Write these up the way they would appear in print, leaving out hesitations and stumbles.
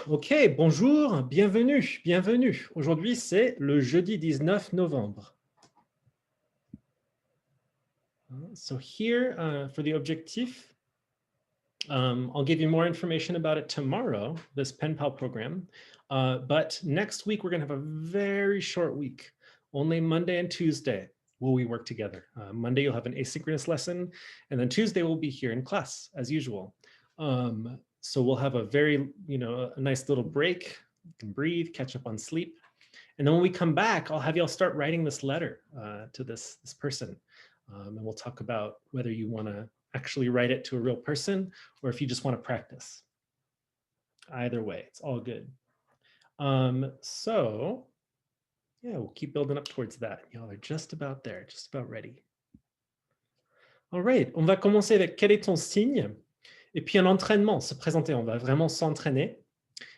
Ok, bonjour, bienvenue, bienvenue. Aujourd'hui, c'est le jeudi 19 novembre. So here, for the objectif, I'll give you more information about it tomorrow, this PenPal program. But next week, we're going to have a very short week. Only Monday and Tuesday will we work together. Monday, you'll have an asynchronous lesson, and then Tuesday, we'll be here in class as usual. So we'll have a very, a nice little break. You can breathe, catch up on sleep. And then when we come back, I'll have y'all start writing this letter to this person. And we'll talk about whether you want to actually write it to a real person or if you just want to practice. Either way, it's all good. So yeah, we'll keep building up towards that. Y'all are just about there, just about ready. All right, on va commencer avec quel est ton signe? Et puis un entraînement, se présenter, on va vraiment s'entraîner.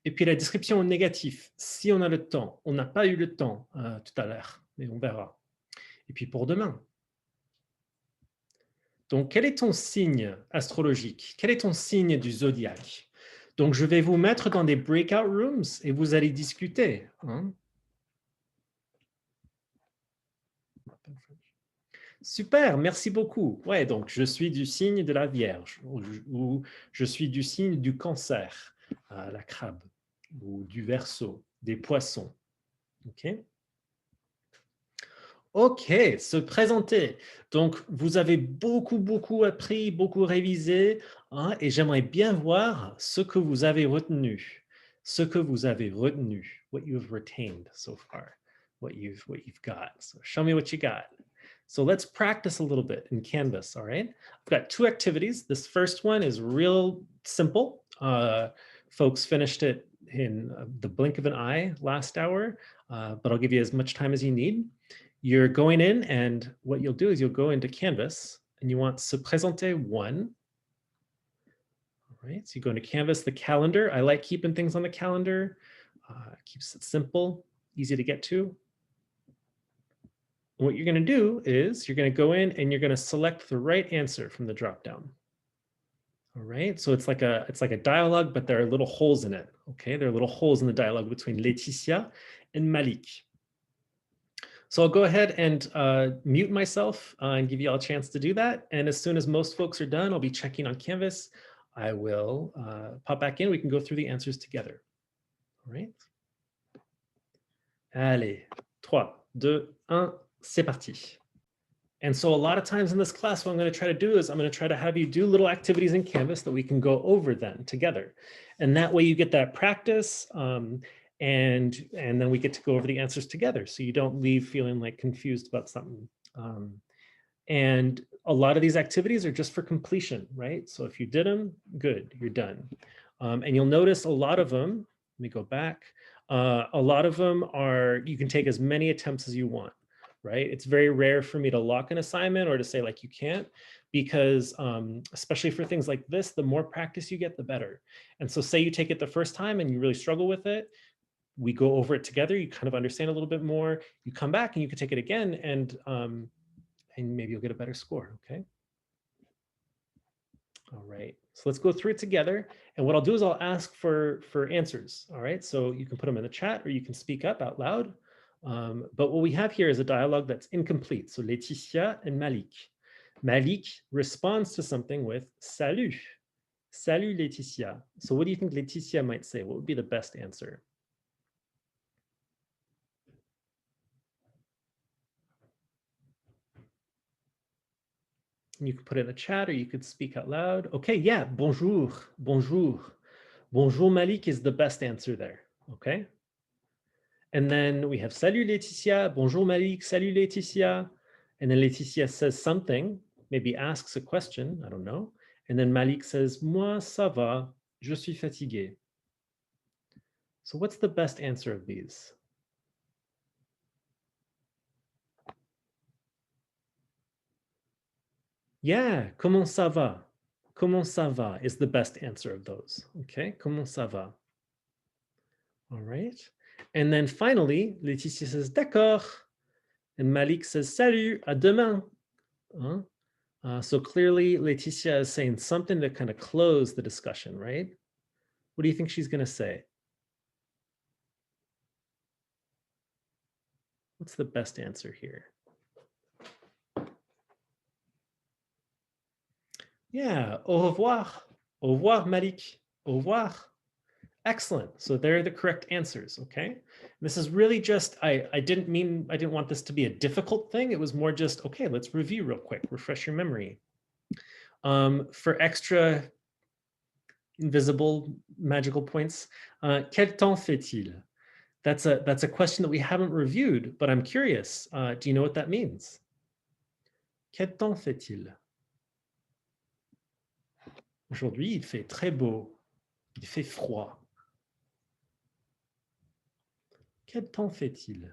Et puis la description au négatif, si on a le temps. On n'a pas eu le temps tout à l'heure, mais on verra. Et puis pour demain. Donc, quel est ton signe astrologique? Quel est ton signe du zodiaque? Donc, je vais vous mettre dans des breakout rooms et vous allez discuter. Hein? Super, merci beaucoup. Ouais, donc je suis du signe de la Vierge ou je suis du signe du Cancer, la crabe, ou du Verseau, des poissons. OK? Ok, se présenter. Donc, vous avez beaucoup appris, beaucoup révisé, hein, et j'aimerais bien voir ce que vous avez retenu. Ce que vous avez retenu, what you've retained so far, what you've got. So show me what you got. So let's practice a little bit in Canvas, all right? I've got two activities. This first one is real simple. Folks finished it in the blink of an eye last hour, but I'll give you as much time as you need. You're going in, and what you'll do is you'll go into Canvas and you want Se Présenter 1. All right, so you go into Canvas, the calendar. I like keeping things on the calendar. Keeps it simple, easy to get to. What you're going to do is you're going to go in and you're going to select the right answer from the dropdown. All right, so it's like a dialogue, but there are little holes in it. Okay, there are little holes in the dialogue between Laetitia and Malik. So I'll go ahead and mute myself and give you all a chance to do that. And as soon as most folks are done, I'll be checking on Canvas. I will pop back in. We can go through the answers together. All right. Allez, 3, 2, 1, c'est parti. And so a lot of times in this class, what I'm going to try to do is I'm going to try to have you do little activities in Canvas that we can go over then together. And that way you get that practice. And then we get to go over the answers together, so you don't leave feeling like confused about something. And a lot of these activities are just for completion, right? So if you did them, good, you're done. And you'll notice a lot of them, let me go back, a lot of them are, you can take as many attempts as you want, right? It's very rare for me to lock an assignment or to say like you can't, because especially for things like this, the more practice you get, the better. And so say you take it the first time and you really struggle with it, we go over it together, you kind of understand a little bit more, you come back and you can take it again, and maybe you'll get a better score, okay? All right, so let's go through it together. And what I'll do is I'll ask for answers, all right? So you can put them in the chat or you can speak up out loud. But what we have here is a dialogue that's incomplete. So Laetitia and Malik. Malik responds to something with salut. Salut Laetitia. So what do you think Laetitia might say? What would be the best answer? You could put it in the chat or you could speak out loud. Okay, yeah, bonjour, bonjour. Bonjour Malik is the best answer there, okay? And then we have salut Laetitia, bonjour Malik, salut Laetitia. And then Laetitia says something, maybe asks a question, I don't know. And then Malik says, moi ça va, je suis fatigué. So what's the best answer of these? Yeah, comment ça va? Comment ça va is the best answer of those. Okay, comment ça va? All right. And then finally, Laetitia says, d'accord. And Malik says, salut, à demain. So clearly, Laetitia is saying something to kind of close the discussion, right? What do you think she's going to say? What's the best answer here? Yeah, au revoir. Au revoir, Malik. Au revoir. Excellent. So they're the correct answers, okay? This is really just, I didn't want this to be a difficult thing. It was more just, okay, let's review real quick, refresh your memory. For extra invisible magical points, quel temps fait-il? That's a question that we haven't reviewed, but I'm curious. Do you know what that means? Quel temps fait-il? Aujourd'hui, il fait très beau. Il fait froid. Quel temps fait-il?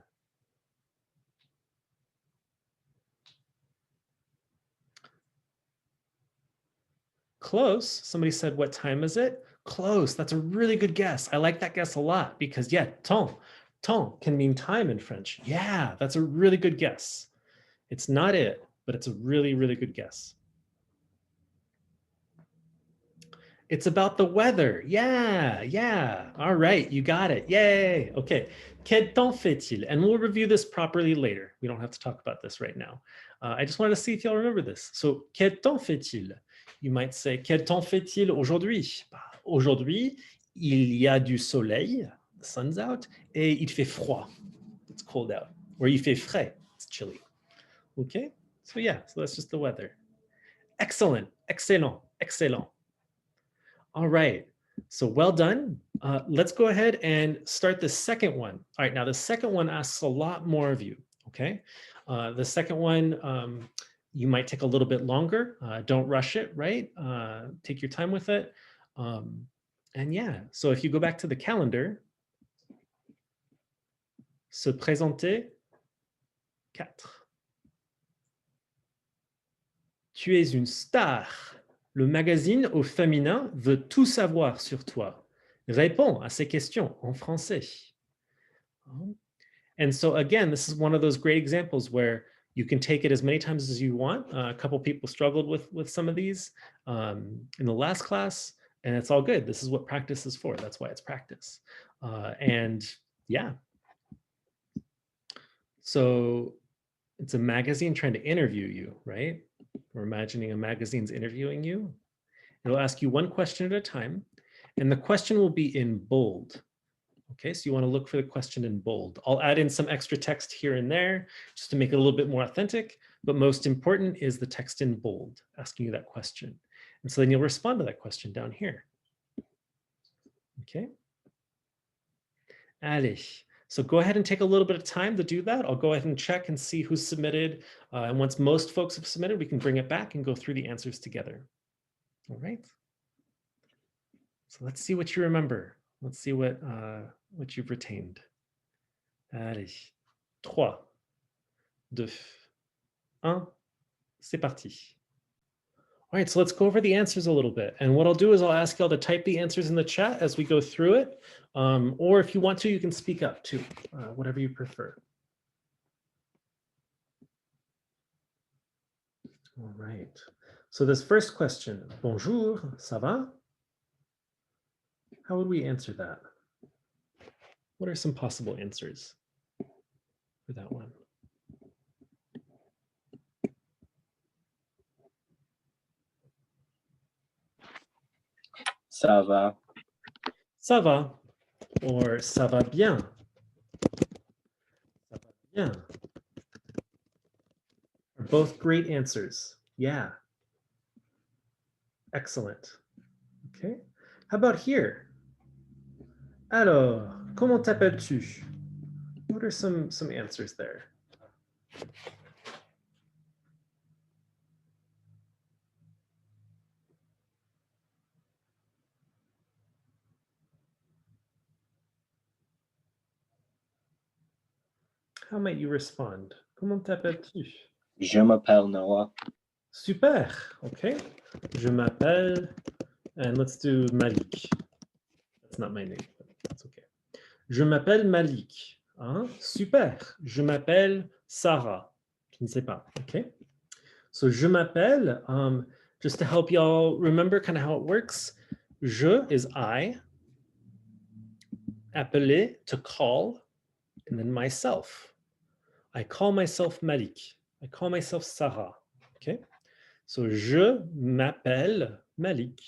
Close. Somebody said, what time is it? Close. That's a really good guess. I like that guess a lot because, yeah, temps can mean time in French. Yeah, that's a really good guess. It's not it, but it's a really, really good guess. It's about the weather. Yeah. All right, you got it. Yay. Okay. Quel temps fait-il? And we'll review this properly later. We don't have to talk about this right now. I just wanted to see if y'all remember this. So, quel temps fait-il? You might say, quel temps fait-il aujourd'hui? Aujourd'hui, il y a du soleil, the sun's out, et il fait froid. It's cold out. Or il fait frais, it's chilly. Okay? So yeah, so that's just the weather. Excellent, excellent, excellent. All right, so well done. Let's go ahead and start the second one. All right, now the second one asks a lot more of you, okay? The second one, you might take a little bit longer. Don't rush it, right? Take your time with it. And yeah, so if you go back to the calendar, se présenter, 4. Tu es une star. Le magazine au féminin veut tout savoir sur toi. Réponds à ces questions en français. And so again, this is one of those great examples where you can take it as many times as you want. A couple people struggled with some of these in the last class, and it's all good. This is what practice is for. That's why it's practice. And yeah. So it's a magazine trying to interview you, right? We're imagining a magazine's interviewing you. It'll ask you one question at a time, and the question will be in bold. Okay, so you want to look for the question in bold. I'll add in some extra text here and there just to make it a little bit more authentic, but most important is the text in bold, asking you that question. And so then you'll respond to that question down here. Okay. Allez. So go ahead and take a little bit of time to do that. I'll go ahead and check and see who's submitted. And once most folks have submitted, we can bring it back and go through the answers together. All right. So let's see what you remember. Let's see what you've retained. Allez. 3, 2, 1. C'est parti. All right, so let's go over the answers a little bit. And what I'll do is I'll ask y'all to type the answers in the chat as we go through it. Or if you want to, you can speak up too, whatever you prefer. All right. So this first question, bonjour, ça va? How would we answer that? What are some possible answers for that one? Ça va. Ça va, or ça va bien. Ça va bien. Are both great answers. Yeah. Excellent. Okay. How about here? Alors, comment t'appelles-tu? What are some answers there? How might you respond? Comment t'appelles-tu? Je m'appelle Noah. Super. Okay. Je m'appelle, and let's do Malik. That's not my name, but that's okay. Je m'appelle Malik. Hein? Super. Je m'appelle Sarah. Je ne sais pas. Okay. So je m'appelle, just to help y'all remember kind of how it works. Je is I. appeler, to call, and then myself. I call myself Malik. I call myself Sarah. Okay. So je m'appelle Malik.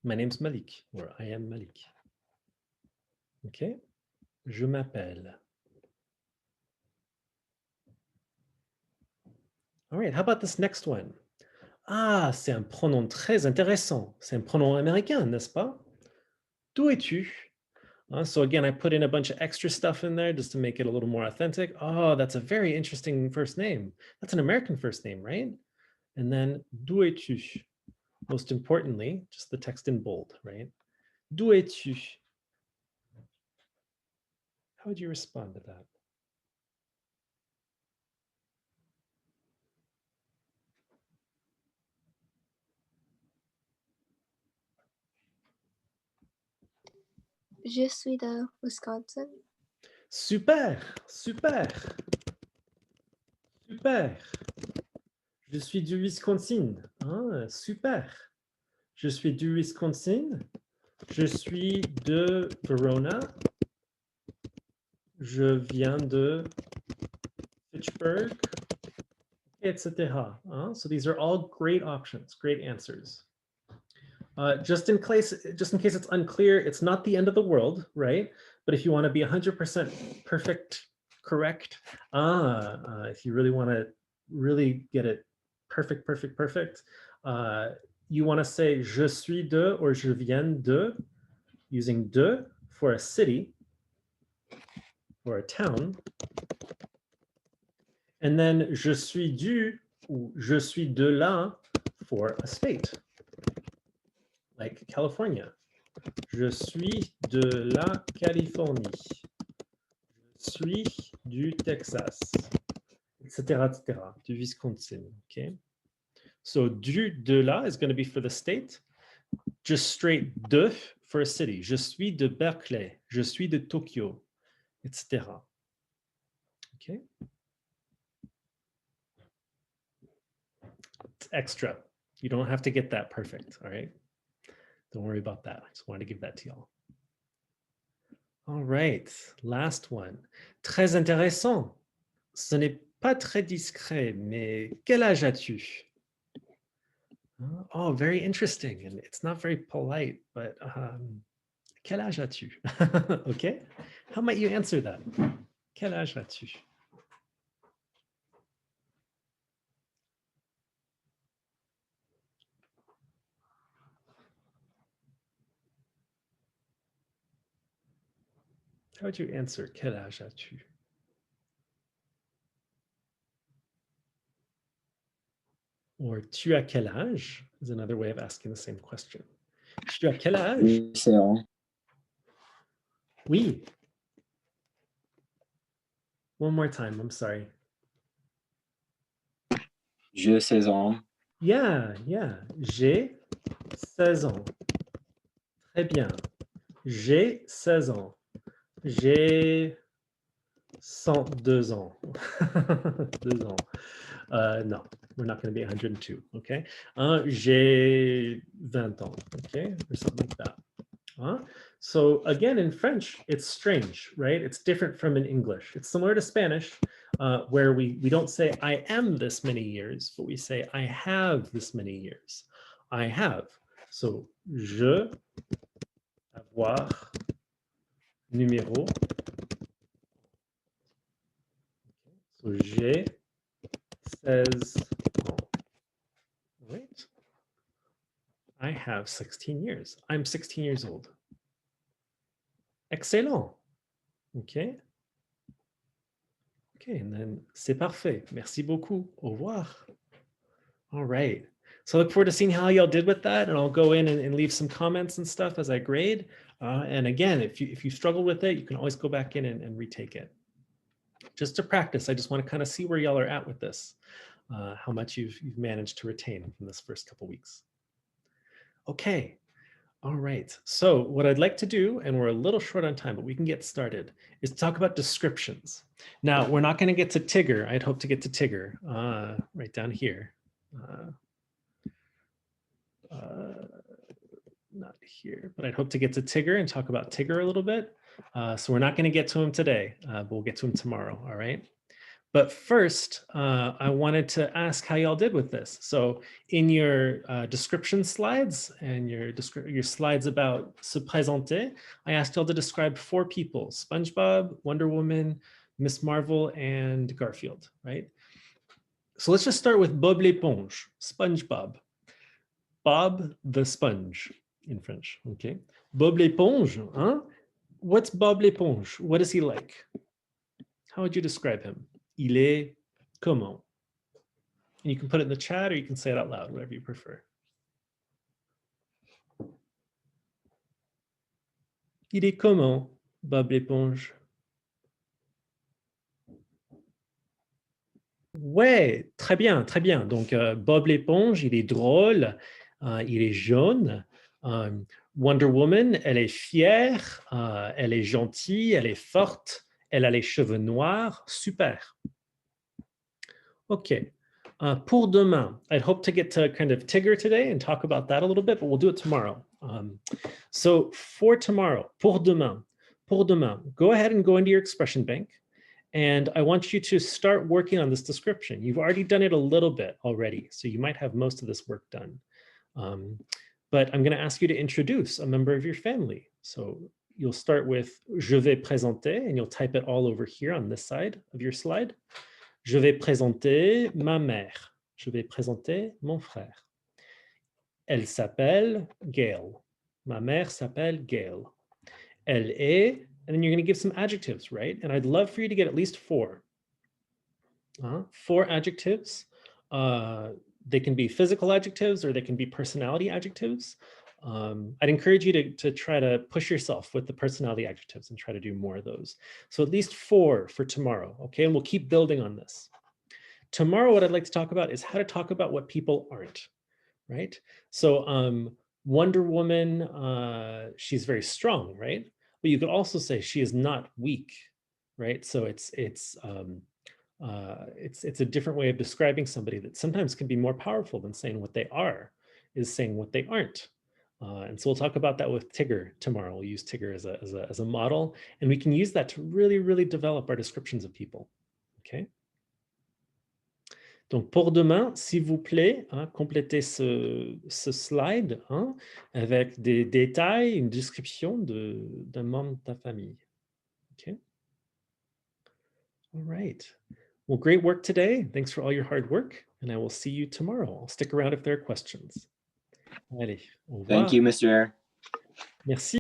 My name's Malik, or I am Malik. Okay. Je m'appelle. All right, how about this next one? Ah, c'est un pronom très intéressant. C'est un pronom américain, n'est-ce pas? D'où es-tu? So again, I put in a bunch of extra stuff in there just to make it a little more authentic. Oh, that's a very interesting first name. That's an American first name, right? And then, d'où es-tu? Most importantly, just the text in bold, right? D'où es-tu? How would you respond to that? Je suis de Wisconsin. Super, super, super. Je suis du Wisconsin. Ah, super. Je suis du Wisconsin. Je suis de Verona. Je viens de Fitchburg, etc. So these are all great options, great answers. Just in case it's unclear, it's not the end of the world, right? But if you want to be 100% perfect, correct, if you really want to really get it perfect, you want to say je suis de or je viens de, using de for a city or a town. And then je suis du ou je suis de là for a state, like California. Je suis de la Californie. Je suis du Texas, etc., etc., du Wisconsin, okay? So du, de là is going to be for the state. Just straight de for a city. Je suis de Berkeley. Je suis de Tokyo, etc. Okay? It's extra. You don't have to get that perfect, all right? Don't worry about that. I just wanted to give that to y'all. All right, last one. Très intéressant. Ce n'est pas très discret, mais quel âge as-tu? Oh, very interesting. And it's not very polite, but quel âge as-tu? Okay, how might you answer that? Quel âge as-tu? How would you answer quel âge as-tu? Or tu as quel âge is another way of asking the same question. Tu as quel âge? J'ai 16 ans. Oui. One more time, I'm sorry. J'ai 16 ans. Yeah. J'ai 16 ans. Très bien. J'ai 16 ans. J'ai 102 ans. 2 ans. No, we're not going to be 102, okay? J'ai 20 ans, okay? Or something like that. So again, in French, it's strange, right? It's different from in English. It's similar to Spanish, where we don't say I am this many years, but we say I have this many years. I have. So je, avoir, numéro. So j'ai 16 ans. Right? I have 16 years. I'm 16 years old. Excellent. Okay. Okay, and then c'est parfait. Merci beaucoup. Au revoir. All right. So I look forward to seeing how y'all did with that, and I'll go in and leave some comments and stuff as I grade. And again, if you struggle with it, you can always go back in and retake it. Just to practice, I just want to kind of see where y'all are at with this, how much you've managed to retain from this first couple weeks. Okay. All right. So what I'd like to do, and we're a little short on time, but we can get started, is talk about descriptions. Now, we're not going to get to Tigger. I'd hope to get to Tigger right down here. not here, but I'd hope to get to Tigger and talk about Tigger a little bit. So we're not going to get to him today, but we'll get to him tomorrow. All right. But first, I wanted to ask how y'all did with this. So in your description slides and your slides about se présenter, I asked y'all to describe 4 people: SpongeBob, Wonder Woman, Miss Marvel, and Garfield, right? So let's just start with Bob l'éponge, SpongeBob. Bob the sponge in French, okay? Bob l'éponge, huh? What's Bob l'éponge? What is he like? How would you describe him? Il est comment? And you can put it in the chat or you can say it out loud, whatever you prefer. Il est comment, Bob l'éponge? Ouais, très bien, très bien. Donc, Bob l'éponge, il est drôle, il est jaune. Wonder Woman, elle est fière, elle est gentille, elle est forte, elle a les cheveux noirs. Super. OK. Pour demain, I'd hope to get to kind of Tigger today and talk about that a little bit, but we'll do it tomorrow. So for tomorrow, pour demain, go ahead and go into your expression bank. And I want you to start working on this description. You've already done it a little bit already, so you might have most of this work done. But I'm going to ask you to introduce a member of your family. So you'll start with je vais présenter, and you'll type it all over here on this side of your slide. Je vais présenter ma mère. Je vais présenter mon frère. Elle s'appelle Gail. Ma mère s'appelle Gail. Elle est, and then you're going to give some adjectives, right? And I'd love for you to get at least 4. 4 adjectives. They can be physical adjectives or they can be personality adjectives. I'd encourage you to try to push yourself with the personality adjectives and try to do more of those. So at least 4 for tomorrow, okay? And we'll keep building on this. Tomorrow, what I'd like to talk about is how to talk about what people aren't, right? So Wonder Woman, she's very strong, right? But you could also say she is not weak, right? So it's a different way of describing somebody that sometimes can be more powerful than saying what they are, is saying what they aren't. And so we'll talk about that with Tigger tomorrow. We'll use Tigger as a model, and we can use that to really, really develop our descriptions of people, okay? Donc, pour demain, s'il vous plaît, complétez ce slide avec des détails, une description d'un membre de ta famille. Okay. All right. Well, great work today. Thanks for all your hard work, and I will see you tomorrow. I'll stick around if there are questions. Allez, au revoir. Thank you, Mr. Air. Merci.